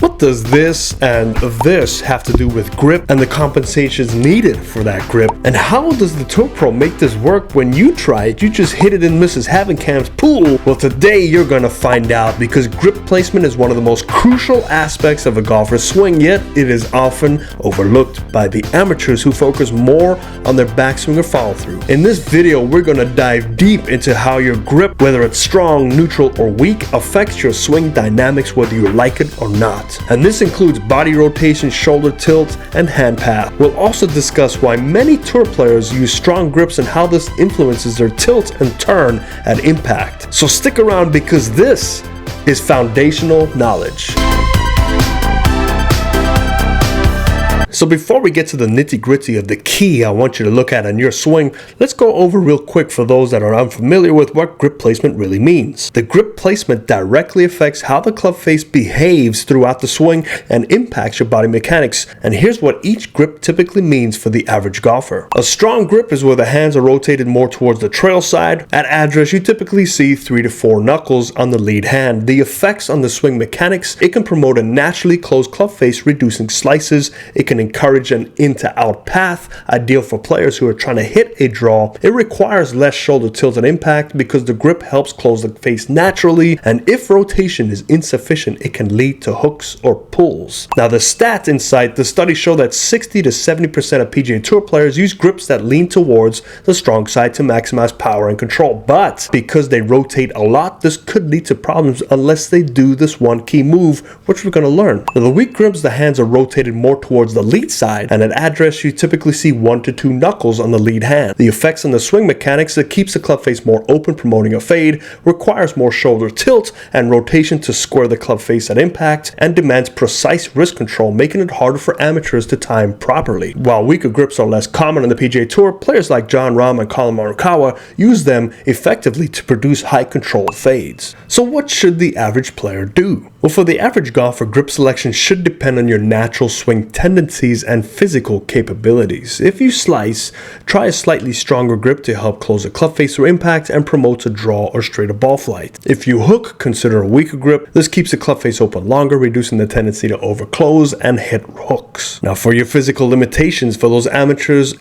What does this and this have to do with grip and the compensations needed for that grip? And how does the Tour Pro make this work? When you try it, you just hit it in Mrs. Havenkamp's pool. Well, today you're gonna find out, because grip placement is one of the most crucial aspects of a golfer's swing, yet it is often overlooked by the amateurs who focus more on their backswing or follow through. In this video, we're gonna dive deep into how your grip, whether it's strong, neutral, or weak, affects your swing dynamics whether you like it or not. And this includes body rotation, shoulder tilt, and hand path. We'll also discuss why many tour players use strong grips and how this influences their tilt and turn at impact. So stick around, because this is foundational knowledge. So before we get to the nitty-gritty of the key I want you to look at in your swing, let's go over real quick for those that are unfamiliar with what grip placement really means. The grip placement directly affects how the club face behaves throughout the swing and impacts your body mechanics. And here's what each grip typically means for the average golfer. A strong grip is where the hands are rotated more towards the trail side. At address, you typically see 3 to 4 knuckles on the lead hand. The effects on the swing mechanics: it can promote a naturally closed club face, reducing slices. It can encourage an in-to-out path, ideal for players who are trying to hit a draw. It requires less shoulder tilt and impact because the grip helps close the face naturally, and if rotation is insufficient, it can lead to hooks or pulls. Now, the stats inside the study show that 60 to 70% of PGA Tour players use grips that lean towards the strong side to maximize power and control, but because they rotate a lot, this could lead to problems unless they do this one key move, which we're going to learn. Now, the weak grips, the hands are rotated more towards the lead side, and at address you typically see 1 to 2 knuckles on the lead hand. The effects on the swing mechanics: that keeps the club face more open, promoting a fade, requires more shoulder tilt and rotation to square the club face at impact, and demands precise wrist control, making it harder for amateurs to time properly. While weaker grips are less common on the PGA Tour, players like Jon Rahm and Collin Morikawa use them effectively to produce high controlled fades. So what should the average player do? Well, for the average golfer, grip selection should depend on your natural swing tendencies and physical capabilities. If you slice, try a slightly stronger grip to help close the club face through impact and promotes a draw or straighter ball flight. If you hook, consider a weaker grip. This keeps the club face open longer, reducing the tendency to overclose and hit hooks. Now, for your physical limitations, for those amateurs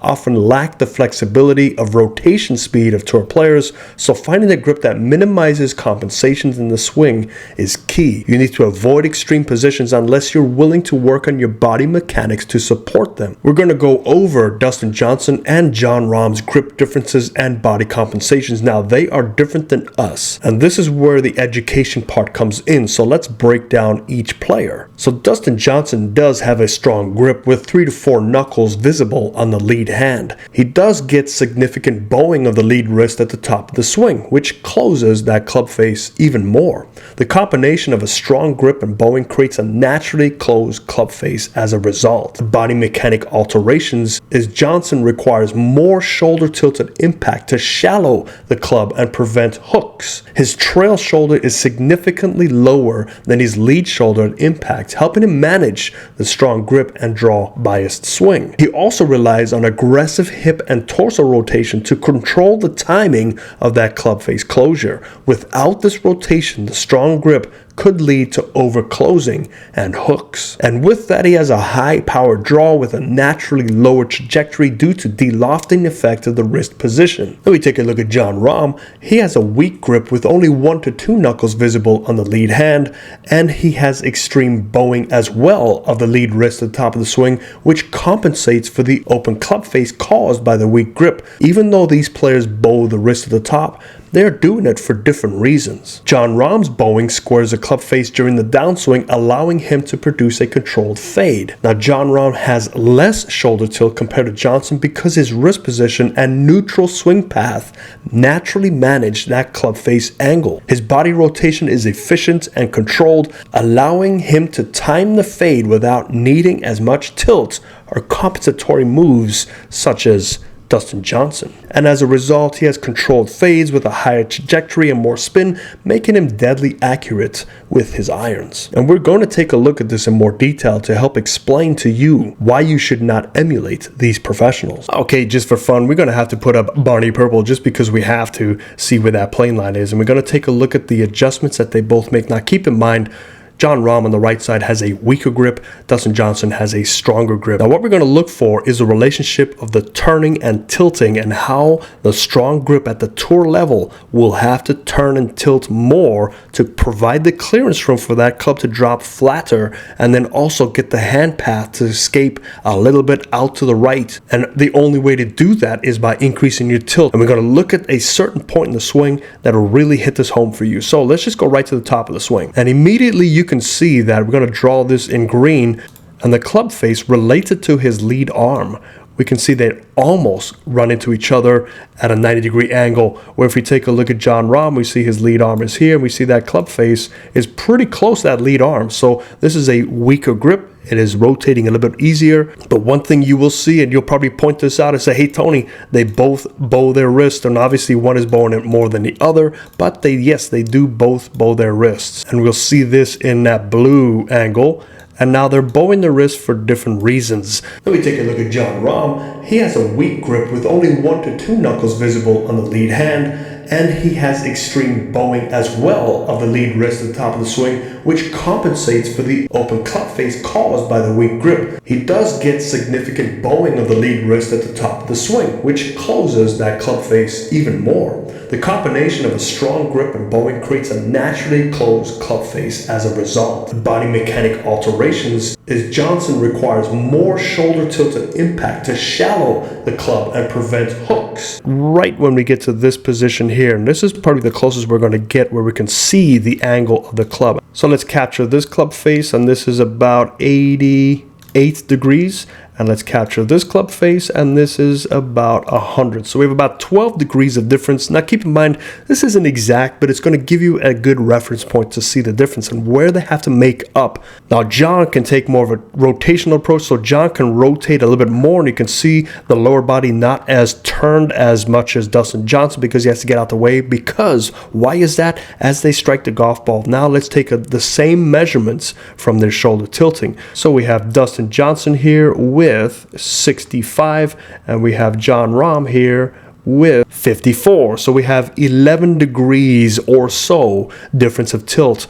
often lack the flexibility of rotation speed of tour players, so finding a grip that minimizes compensations in the swing is key. You need to avoid extreme positions unless you're willing to work on your body mechanics to support them. We're going to go over Dustin Johnson and Jon Rahm's grip differences and body compensations. Now, they are different than us, and this is where the education part comes in. So let's break down each player. So Dustin Johnson does have a strong grip with 3 to 4 knuckles visible on the lead hand. He does get significant bowing of the lead wrist at the top of the swing, which closes that club face even more. The combination of a strong grip and bowing creates a naturally closed club face as a result. The body mechanic alterations is Johnson requires more shoulder tilted impact to shallow the club and prevent hooks. His trail shoulder is significantly lower than his lead shoulder at impact, helping him manage the strong grip and draw biased swing. He also relies on aggressive hip and torso rotation to control the timing of that club face closure. Without this rotation, the strong grip could lead to overclosing and hooks. And with that, he has a high power draw with a naturally lower trajectory due to de-lofting effect of the wrist position. Then we take a look at Jon Rahm. He has a weak grip with only 1 to 2 knuckles visible on the lead hand, and he has extreme bowing as well of the lead wrist at the top of the swing, which compensates for the open club face caused by the weak grip. Even though these players bow the wrist at the top, they're doing it for different reasons. Jon Rahm's bowing squares the club face during the downswing, allowing him to produce a controlled fade. Now, Jon Rahm has less shoulder tilt compared to Johnson because his wrist position and neutral swing path naturally manage that club face angle. His body rotation is efficient and controlled, allowing him to time the fade without needing as much tilt or compensatory moves such as Dustin Johnson. And as a result, he has controlled fades with a higher trajectory and more spin, making him deadly accurate with his irons. And we're going to take a look at this in more detail to help explain to you why you should not emulate these professionals. Okay, just for fun, we're going to have to put up Barney Purple just because we have to see where that plane line is. And we're going to take a look at the adjustments that they both make. Now, keep in mind, Jon Rahm on the right side has a weaker grip. Dustin Johnson has a stronger grip. Now what we're going to look for is the relationship of the turning and tilting, and how the strong grip at the tour level will have to turn and tilt more to provide the clearance room for that club to drop flatter, and then also get the hand path to escape a little bit out to the right. And the only way to do that is by increasing your tilt. And we're going to look at a certain point in the swing that will really hit this home for you. So let's just go right to the top of the swing. And immediately you can see that we're going to draw this in green, and the club face related to his lead arm. We can see they almost run into each other at a 90-degree angle, where if we take a look at Jon Rahm, we see his lead arm is here, and we see that club face is pretty close to that lead arm. So this is a weaker grip. It is rotating a little bit easier. But one thing you will see, and you'll probably point this out and say, hey, Tony, they both bow their wrists, and obviously one is bowing it more than the other, but yes, they do both bow their wrists. And we'll see this in that blue angle. And now they're bowing the wrist for different reasons. Let me take a look at Jon Rahm. He has a weak grip with only 1 to 2 knuckles visible on the lead hand, and he has extreme bowing as well of the lead wrist at the top of the swing, which compensates for the open club face caused by the weak grip. He does get significant bowing of the lead wrist at the top of the swing, which closes that club face even more. The combination of a strong grip and bowing creates a naturally closed club face as a result. The body mechanic alterations is Johnson requires more shoulder tilt and impact to shallow the club and prevent hooks. Right when we get to this position here, and this is probably the closest we're going to get where we can see the angle of the club. So let's capture this club face, and this is about 88 degrees. And let's capture this club face, and this is about 100. So we have about 12 degrees of difference. Now keep in mind, this isn't exact, but it's going to give you a good reference point to see the difference and where they have to make up. Now Jon can take more of a rotational approach, so Jon can rotate a little bit more, and you can see the lower body not as turned as much as Dustin Johnson, because he has to get out the way. Because why is that? As they strike the golf ball. Now let's take the same measurements from their shoulder tilting. So we have Dustin Johnson here with 65, and we have Jon Rahm here with 54. So we have 11 degrees or so difference of tilt,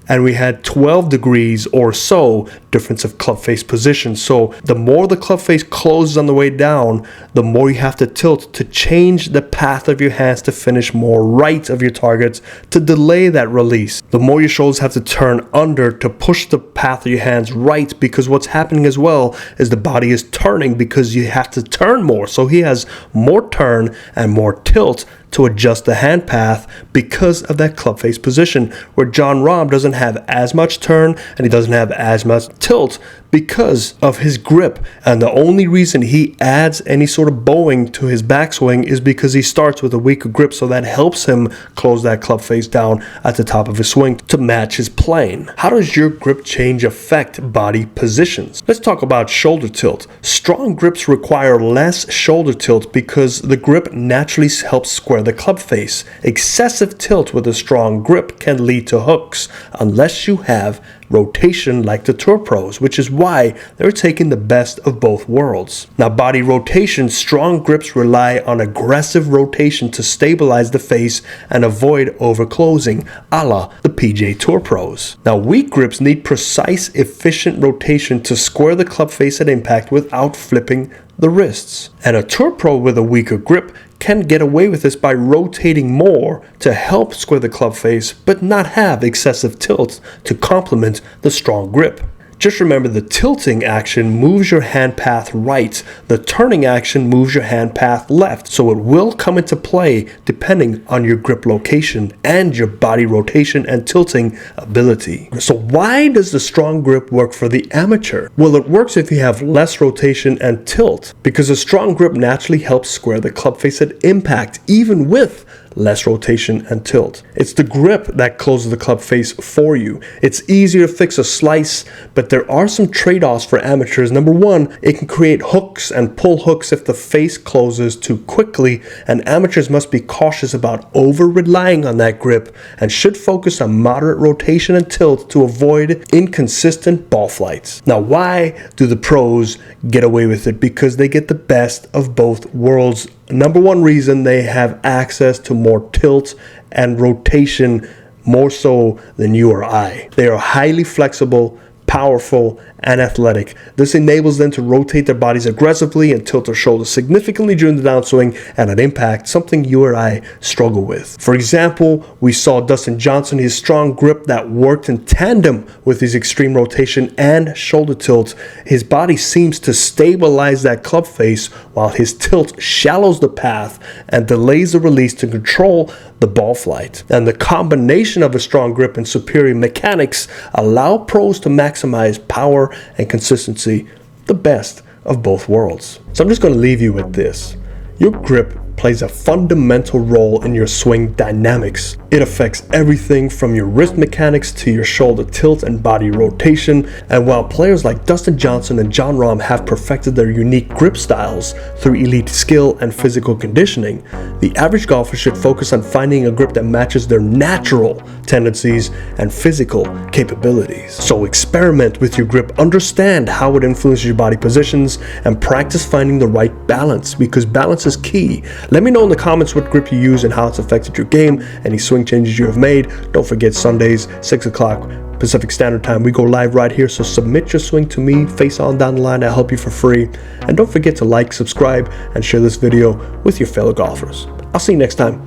and we had 12 degrees or so difference of club face position. So the more the club face closes on the way down, the more you have to tilt to change the path of your hands to finish more right of your targets to delay that release. The more your shoulders have to turn under to push the path of your hands right, because what's happening as well is the body is turning because you have to turn more. So he has more turn and more tilt to adjust the hand path because of that club face position, where Jon Rahm doesn't have as much turn and he doesn't have as much tilt because of his grip. And the only reason he adds any sort of bowing to his backswing is because he starts with a weaker grip, so that helps him close that club face down at the top of his swing to match his plane. How does your grip change affect body positions? Let's talk about shoulder tilt. Strong grips require less shoulder tilt because the grip naturally helps square the club face. Excessive tilt with a strong grip can lead to hooks unless you have rotation like the tour pros, which is why they're taking the best of both worlds. Now, body rotation, strong grips rely on aggressive rotation to stabilize the face and avoid overclosing, a la the PGA Tour pros. Now, weak grips need precise, efficient rotation to square the club face at impact without flipping the wrists. And a tour pro with a weaker grip can get away with this by rotating more to help square the club face, but not have excessive tilt to complement the strong grip. Just remember, the tilting action moves your hand path right. The turning action moves your hand path left. So it will come into play depending on your grip location and your body rotation and tilting ability. So why does the strong grip work for the amateur? Well, it works if you have less rotation and tilt, because a strong grip naturally helps square the club face at impact, even with less rotation and tilt. It's the grip that closes the club face for you. It's easier to fix a slice, but there are some trade-offs for amateurs. Number one, it can create hooks and pull hooks if the face closes too quickly, and amateurs must be cautious about over-relying on that grip and should focus on moderate rotation and tilt to avoid inconsistent ball flights. Now, why do the pros get away with it? Because they get the best of both worlds. Number one reason, they have access to more tilt and rotation more so than you or I. They are highly flexible, powerful, and athletic. This enables them to rotate their bodies aggressively and tilt their shoulders significantly during the downswing and at impact, something you or I struggle with. For example, we saw Dustin Johnson, his strong grip that worked in tandem with his extreme rotation and shoulder tilt. His body seems to stabilize that club face while his tilt shallows the path and delays the release to control the ball flight. And the combination of a strong grip and superior mechanics allow pros to maximize power and consistency, the best of both worlds. So I'm just going to leave you with this. Your grip plays a fundamental role in your swing dynamics. It affects everything from your wrist mechanics to your shoulder tilt and body rotation. And while players like Dustin Johnson and Jon Rahm have perfected their unique grip styles through elite skill and physical conditioning, the average golfer should focus on finding a grip that matches their natural tendencies and physical capabilities. So experiment with your grip, understand how it influences your body positions, and practice finding the right balance, because balance is key. Let me know in the comments what grip you use and how it's affected your game, any swing changes you have made. Don't forget, Sundays, 6 o'clock Pacific Standard Time, we go live right here, so submit your swing to me, face on down the line. I'll help you for free. And don't forget to like, subscribe, and share this video with your fellow golfers. I'll see you next time.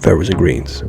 Fairways and greens.